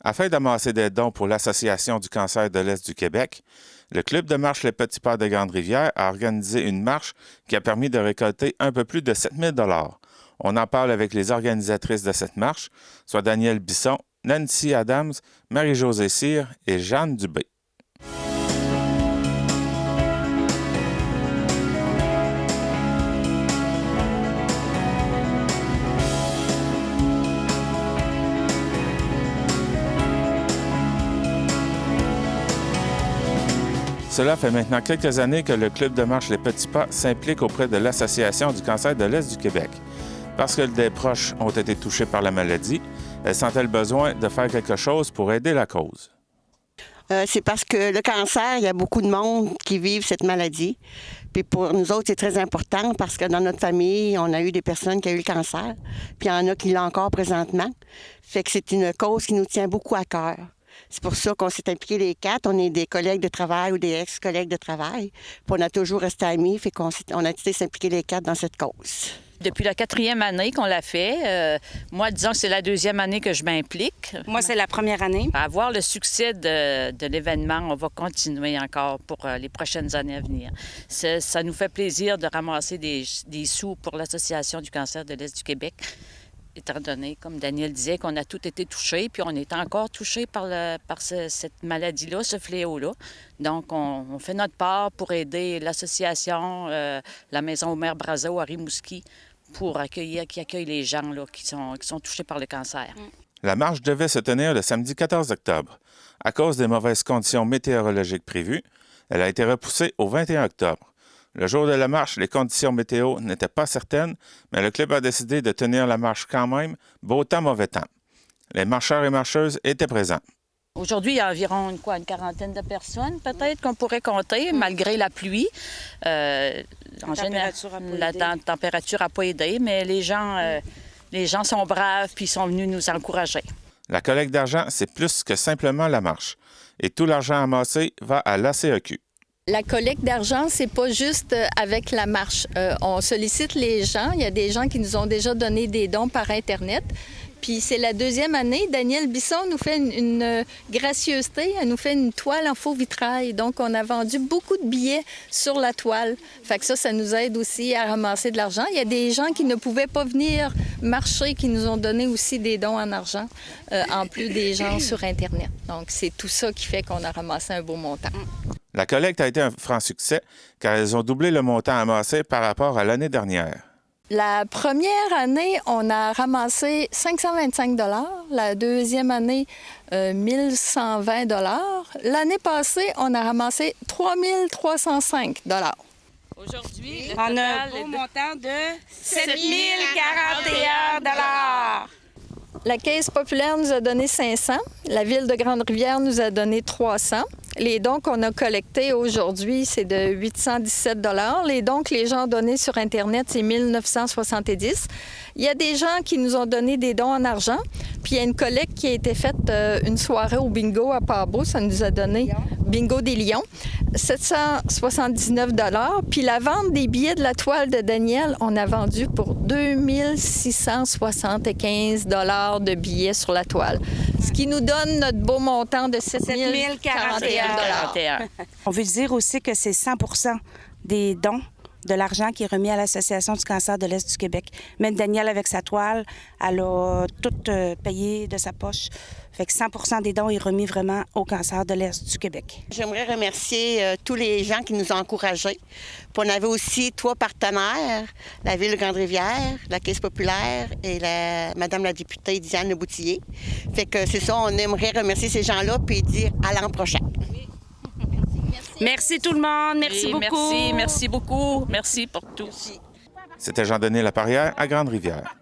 Afin d'amasser des dons pour l'Association du cancer de l'Est du Québec, le Club de marche Les Petits Pas de Grande-Rivière a organisé une marche qui a permis de récolter un peu plus de 7 000 $. On en parle avec les organisatrices de cette marche, soit Danielle Bisson, Nancy Adams, Marie-Josée Cyr et Jeanne Dubé. Cela fait maintenant quelques années que le Club de marche Les Petits Pas s'implique auprès de l'Association du cancer de l'Est du Québec. Parce que des proches ont été touchés par la maladie, elles sentent le besoin de faire quelque chose pour aider la cause. C'est parce que le cancer, il y a beaucoup de monde qui vivent cette maladie. Puis pour nous autres, c'est très important parce que dans notre famille, on a eu des personnes qui ont eu le cancer. Puis il y en a qui l'ont encore présentement. Fait que c'est une cause qui nous tient beaucoup à cœur. C'est pour ça qu'on s'est impliqués les quatre. On est des collègues de travail ou des ex-collègues de travail. Puis on a toujours resté amis. Fait qu'on a décidé de s'impliquer les quatre dans cette cause. Depuis la 4e année qu'on l'a fait, moi, disons que c'est la 2e année que je m'implique. Moi, c'est la première année. À voir le succès de l'événement, on va continuer encore pour les prochaines années à venir. Ça nous fait plaisir de ramasser des sous pour l'Association du cancer de l'Est du Québec, étant donné, comme Daniel disait, qu'on a tous été touchés, puis on est encore touchés par cette maladie-là, ce fléau-là. Donc, on fait notre part pour aider l'association, la Maison Omer Brazeau à Rimouski, qui accueille les gens là, qui sont touchés par le cancer. La marche devait se tenir le samedi 14 octobre. À cause des mauvaises conditions météorologiques prévues, elle a été repoussée au 21 octobre. Le jour de la marche, les conditions météo n'étaient pas certaines, mais le club a décidé de tenir la marche quand même, beau temps, mauvais temps. Les marcheurs et marcheuses étaient présents. Aujourd'hui, il y a environ une quarantaine de personnes, peut-être, qu'on pourrait compter, malgré la pluie. En général, la température n'a pas aidé, mais les gens sont braves puis sont venus nous encourager. La collecte d'argent, c'est plus que simplement la marche. Et tout l'argent amassé va à l'ACEQ. La collecte d'argent, c'est pas juste avec la marche. On sollicite les gens. Il y a des gens qui nous ont déjà donné des dons par Internet. Puis c'est la 2e année. Danielle Bisson nous fait une gracieuseté. Elle nous fait une toile en faux vitrail. Donc, on a vendu beaucoup de billets sur la toile. Fait que ça nous aide aussi à ramasser de l'argent. Il y a des gens qui ne pouvaient pas venir marcher, qui nous ont donné aussi des dons en argent, en plus des gens sur Internet. Donc, c'est tout ça qui fait qu'on a ramassé un beau montant. La collecte a été un franc succès, car elles ont doublé le montant amassé par rapport à l'année dernière. La première année, on a ramassé 525 $. La 2e année, 1120 $. L'année passée, on a ramassé 3305 $. Aujourd'hui, on a un beau montant de 7041 $. La Caisse populaire nous a donné 500. La Ville de Grande-Rivière nous a donné 300. Les dons qu'on a collectés aujourd'hui, c'est de 817 $. Les dons que les gens ont donnés sur Internet, c'est 1970. Il y a des gens qui nous ont donné des dons en argent. Puis il y a une collecte qui a été faite une soirée au bingo à Pabot. Ça nous a donné Bingo des Lions, 779 $. Puis la vente des billets de la toile de Daniel, on a vendu pour 2675 $ de billets sur la toile. Ce qui nous donne notre beau montant de 7041 $. On veut dire aussi que c'est 100 % des dons de l'argent qui est remis à l'Association du cancer de l'Est du Québec. Même Danielle, avec sa toile, elle a tout payé de sa poche. Fait que 100 % des dons est remis vraiment au cancer de l'Est du Québec. J'aimerais remercier tous les gens qui nous ont encouragés. Puis on avait aussi 3 partenaires, la Ville de Grande-Rivière, la Caisse populaire et Madame la députée Diane Leboutillier. Fait que c'est ça, on aimerait remercier ces gens-là puis dire à l'an prochain. Merci tout le monde. Merci beaucoup. Merci beaucoup. Merci pour tout. Merci. C'était Jean-Denis Laparrière à Grande-Rivière.